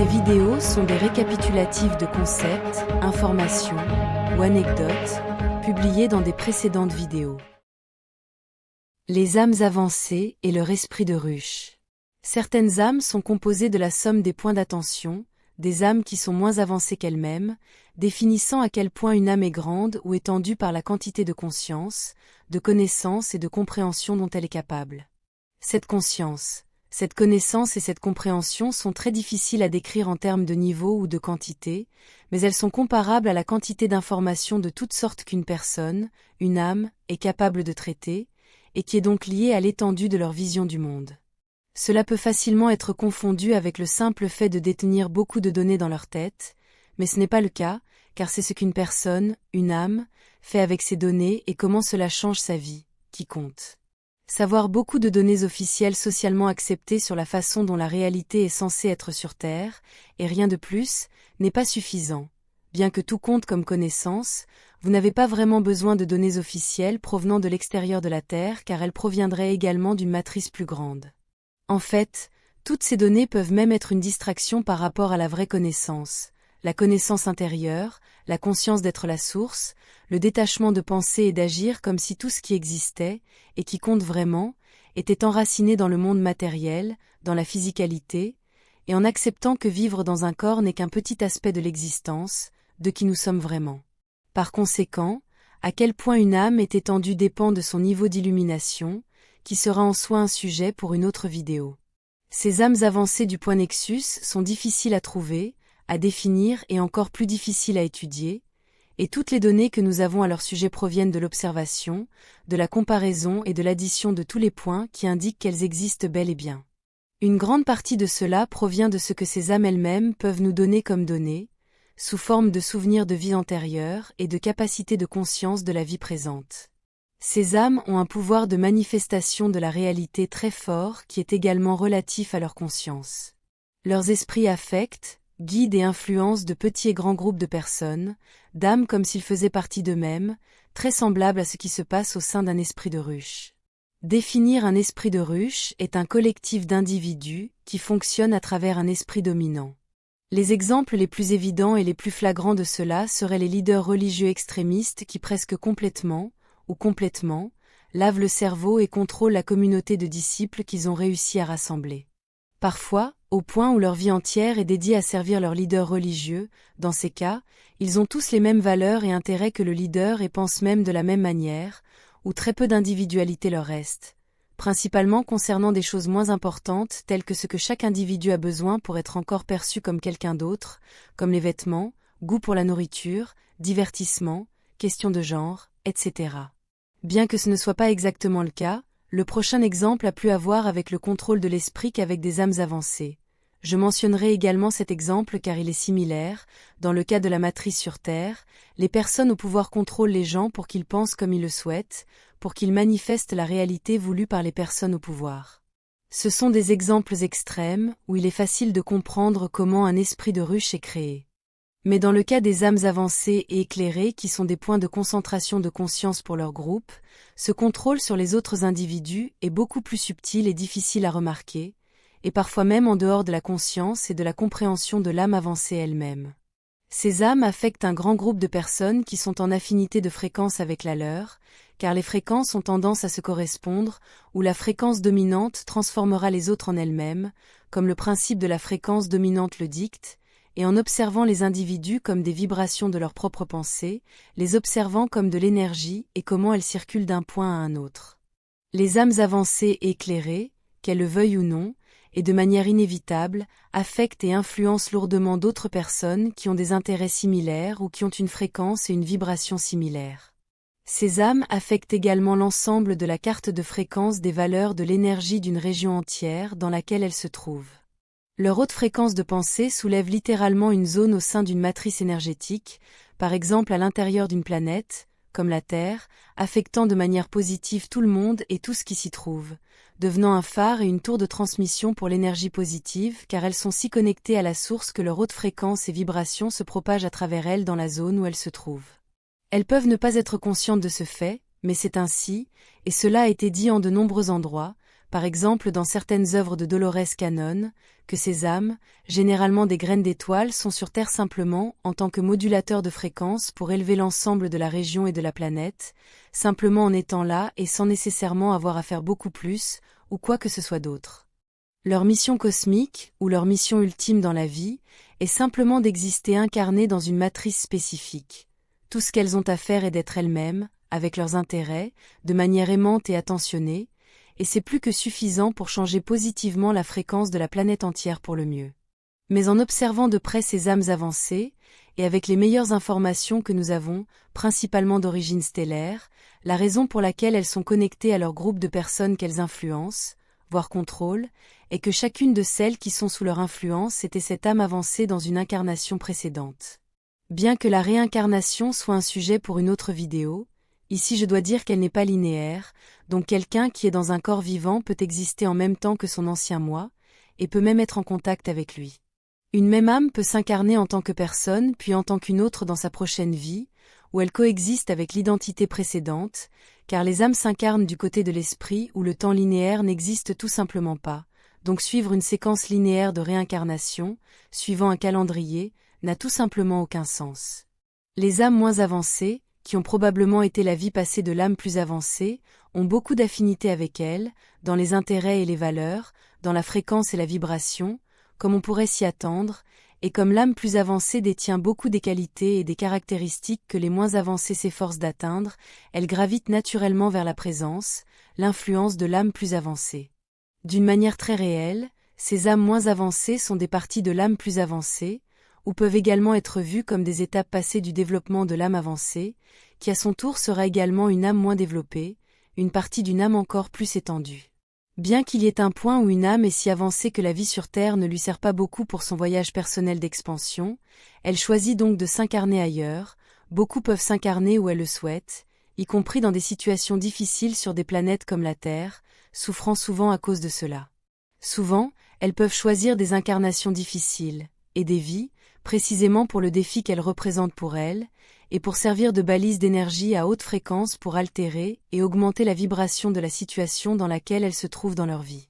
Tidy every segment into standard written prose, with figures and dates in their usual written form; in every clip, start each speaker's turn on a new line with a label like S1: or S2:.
S1: Ces vidéos sont des récapitulatifs de concepts, informations ou anecdotes publiés dans des précédentes vidéos. Les âmes avancées et leur esprit de ruche. Certaines âmes sont composées de la somme des points d'attention, des âmes qui sont moins avancées qu'elles-mêmes, définissant à quel point une âme est grande ou étendue par la quantité de conscience, de connaissance et de compréhension dont elle est capable. Cette conscience, cette connaissance et cette compréhension sont très difficiles à décrire en termes de niveau ou de quantité, mais elles sont comparables à la quantité d'informations de toutes sortes qu'une personne, une âme, est capable de traiter, et qui est donc liée à l'étendue de leur vision du monde. Cela peut facilement être confondu avec le simple fait de détenir beaucoup de données dans leur tête, mais ce n'est pas le cas, car c'est ce qu'une personne, une âme, fait avec ces données et comment cela change sa vie, qui compte. Savoir beaucoup de données officielles socialement acceptées sur la façon dont la réalité est censée être sur Terre, et rien de plus, n'est pas suffisant. Bien que tout compte comme connaissance, vous n'avez pas vraiment besoin de données officielles provenant de l'extérieur de la Terre car elles proviendraient également d'une matrice plus grande. En fait, toutes ces données peuvent même être une distraction par rapport à la vraie connaissance, la connaissance intérieure, la conscience d'être la source, le détachement de penser et d'agir comme si tout ce qui existait, et qui compte vraiment, était enraciné dans le monde matériel, dans la physicalité, et en acceptant que vivre dans un corps n'est qu'un petit aspect de l'existence, de qui nous sommes vraiment. Par conséquent, à quel point une âme est étendue dépend de son niveau d'illumination, qui sera en soi un sujet pour une autre vidéo. Ces âmes avancées du point Nexus sont difficiles à trouver, à définir et encore plus difficiles à étudier, et toutes les données que nous avons à leur sujet proviennent de l'observation, de la comparaison et de l'addition de tous les points qui indiquent qu'elles existent bel et bien. Une grande partie de cela provient de ce que ces âmes elles-mêmes peuvent nous donner comme données, sous forme de souvenirs de vie antérieure et de capacités de conscience de la vie présente. Ces âmes ont un pouvoir de manifestation de la réalité très fort qui est également relatif à leur conscience. Leurs esprits affectent, guident et influencent de petits et grands groupes de personnes, d'âmes comme s'ils faisaient partie d'eux-mêmes, très semblables à ce qui se passe au sein d'un esprit de ruche. Définir un esprit de ruche est un collectif d'individus qui fonctionne à travers un esprit dominant. Les exemples les plus évidents et les plus flagrants de cela seraient les leaders religieux extrémistes qui presque complètement, lavent le cerveau et contrôlent la communauté de disciples qu'ils ont réussi à rassembler. Parfois, au point où leur vie entière est dédiée à servir leur leader religieux, dans ces cas, ils ont tous les mêmes valeurs et intérêts que le leader et pensent même de la même manière, où très peu d'individualité leur reste, principalement concernant des choses moins importantes telles que ce que chaque individu a besoin pour être encore perçu comme quelqu'un d'autre, comme les vêtements, goût pour la nourriture, divertissement, questions de genre, etc. Bien que ce ne soit pas exactement le cas, le prochain exemple a plus à voir avec le contrôle de l'esprit qu'avec des âmes avancées. Je mentionnerai également cet exemple car il est similaire. Dans le cas de la matrice sur Terre, les personnes au pouvoir contrôlent les gens pour qu'ils pensent comme ils le souhaitent, pour qu'ils manifestent la réalité voulue par les personnes au pouvoir. Ce sont des exemples extrêmes où il est facile de comprendre comment un esprit de ruche est créé. Mais dans le cas des âmes avancées et éclairées qui sont des points de concentration de conscience pour leur groupe, ce contrôle sur les autres individus est beaucoup plus subtil et difficile à remarquer, et parfois même en dehors de la conscience et de la compréhension de l'âme avancée elle-même. Ces âmes affectent un grand groupe de personnes qui sont en affinité de fréquence avec la leur, car les fréquences ont tendance à se correspondre, où la fréquence dominante transformera les autres en elles-mêmes, comme le principe de la fréquence dominante le dicte, et en observant les individus comme des vibrations de leur propre pensée, les observant comme de l'énergie et comment elles circulent d'un point à un autre. Les âmes avancées et éclairées, qu'elles le veuillent ou non, et de manière inévitable, affectent et influencent lourdement d'autres personnes qui ont des intérêts similaires ou qui ont une fréquence et une vibration similaires. Ces âmes affectent également l'ensemble de la carte de fréquence des valeurs de l'énergie d'une région entière dans laquelle elles se trouvent. Leur haute fréquence de pensée soulève littéralement une zone au sein d'une matrice énergétique, par exemple à l'intérieur d'une planète, comme la Terre, affectant de manière positive tout le monde et tout ce qui s'y trouve, devenant un phare et une tour de transmission pour l'énergie positive car elles sont si connectées à la source que leur haute fréquence et vibration se propagent à travers elles dans la zone où elles se trouvent. Elles peuvent ne pas être conscientes de ce fait, mais c'est ainsi, et cela a été dit en de nombreux endroits, par exemple dans certaines œuvres de Dolores Cannon, que ces âmes, généralement des graines d'étoiles, sont sur Terre simplement en tant que modulateurs de fréquence pour élever l'ensemble de la région et de la planète, simplement en étant là et sans nécessairement avoir à faire beaucoup plus, ou quoi que ce soit d'autre. Leur mission cosmique, ou leur mission ultime dans la vie, est simplement d'exister incarnées dans une matrice spécifique. Tout ce qu'elles ont à faire est d'être elles-mêmes, avec leurs intérêts, de manière aimante et attentionnée, et c'est plus que suffisant pour changer positivement la fréquence de la planète entière pour le mieux. Mais en observant de près ces âmes avancées, et avec les meilleures informations que nous avons, principalement d'origine stellaire, la raison pour laquelle elles sont connectées à leur groupe de personnes qu'elles influencent, voire contrôlent, est que chacune de celles qui sont sous leur influence était cette âme avancée dans une incarnation précédente. Bien que la réincarnation soit un sujet pour une autre vidéo, ici je dois dire qu'elle n'est pas linéaire, donc quelqu'un qui est dans un corps vivant peut exister en même temps que son ancien moi, et peut même être en contact avec lui. Une même âme peut s'incarner en tant que personne puis en tant qu'une autre dans sa prochaine vie, où elle coexiste avec l'identité précédente, car les âmes s'incarnent du côté de l'esprit où le temps linéaire n'existe tout simplement pas, donc suivre une séquence linéaire de réincarnation, suivant un calendrier, n'a tout simplement aucun sens. Les âmes moins avancées, qui ont probablement été la vie passée de l'âme plus avancée, ont beaucoup d'affinités avec elle, dans les intérêts et les valeurs, dans la fréquence et la vibration, comme on pourrait s'y attendre, et comme l'âme plus avancée détient beaucoup des qualités et des caractéristiques que les moins avancées s'efforcent d'atteindre, elle gravite naturellement vers la présence, l'influence de l'âme plus avancée. D'une manière très réelle, ces âmes moins avancées sont des parties de l'âme plus avancée, ou peuvent également être vues comme des étapes passées du développement de l'âme avancée, qui à son tour sera également une âme moins développée, une partie d'une âme encore plus étendue. Bien qu'il y ait un point où une âme est si avancée que la vie sur Terre ne lui sert pas beaucoup pour son voyage personnel d'expansion, elle choisit donc de s'incarner ailleurs, beaucoup peuvent s'incarner où elles le souhaitent, y compris dans des situations difficiles sur des planètes comme la Terre, souffrant souvent à cause de cela. Souvent, elles peuvent choisir des incarnations difficiles, et des vies, précisément pour le défi qu'elles représentent pour elles, et pour servir de balise d'énergie à haute fréquence pour altérer et augmenter la vibration de la situation dans laquelle elles se trouvent dans leur vie.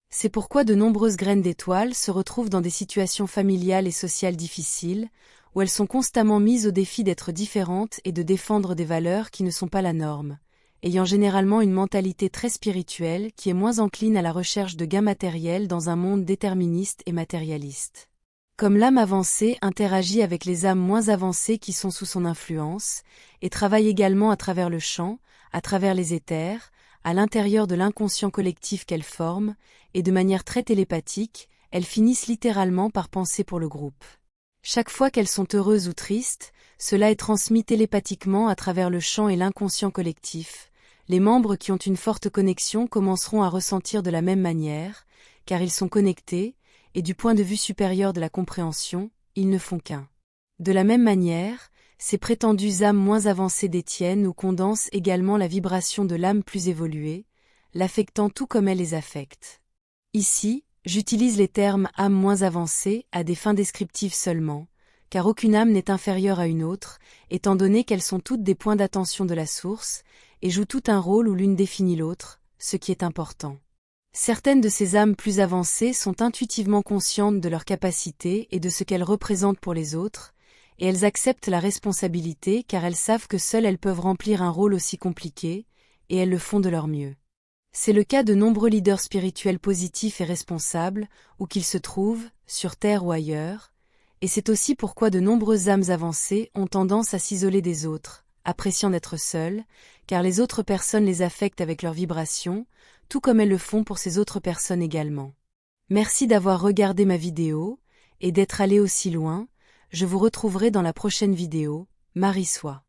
S1: C'est pourquoi de nombreuses graines d'étoiles se retrouvent dans des situations familiales et sociales difficiles, où elles sont constamment mises au défi d'être différentes et de défendre des valeurs qui ne sont pas la norme, ayant généralement une mentalité très spirituelle qui est moins encline à la recherche de gains matériels dans un monde déterministe et matérialiste. Comme l'âme avancée interagit avec les âmes moins avancées qui sont sous son influence, et travaille également à travers le champ, à travers les éthers, à l'intérieur de l'inconscient collectif qu'elles forment, et de manière très télépathique, elles finissent littéralement par penser pour le groupe. Chaque fois qu'elles sont heureuses ou tristes, cela est transmis télépathiquement à travers le champ et l'inconscient collectif. Les membres qui ont une forte connexion commenceront à ressentir de la même manière, car ils sont connectés, et du point de vue supérieur de la compréhension, ils ne font qu'un. De la même manière, ces prétendues âmes moins avancées détiennent ou condensent également la vibration de l'âme plus évoluée, l'affectant tout comme elle les affecte. Ici, j'utilise les termes âme moins avancée à des fins descriptives seulement, car aucune âme n'est inférieure à une autre, étant donné qu'elles sont toutes des points d'attention de la source, et jouent tout un rôle où l'une définit l'autre, ce qui est important. Certaines de ces âmes plus avancées sont intuitivement conscientes de leurs capacités et de ce qu'elles représentent pour les autres, et elles acceptent la responsabilité car elles savent que seules elles peuvent remplir un rôle aussi compliqué, et elles le font de leur mieux. C'est le cas de nombreux leaders spirituels positifs et responsables, où qu'ils se trouvent, sur Terre ou ailleurs, et c'est aussi pourquoi de nombreuses âmes avancées ont tendance à s'isoler des autres, appréciant d'être seules, car les autres personnes les affectent avec leurs vibrations, tout comme elles le font pour ces autres personnes également. Merci d'avoir regardé ma vidéo, et d'être allé aussi loin. Je vous retrouverai dans la prochaine vidéo. Marie soit.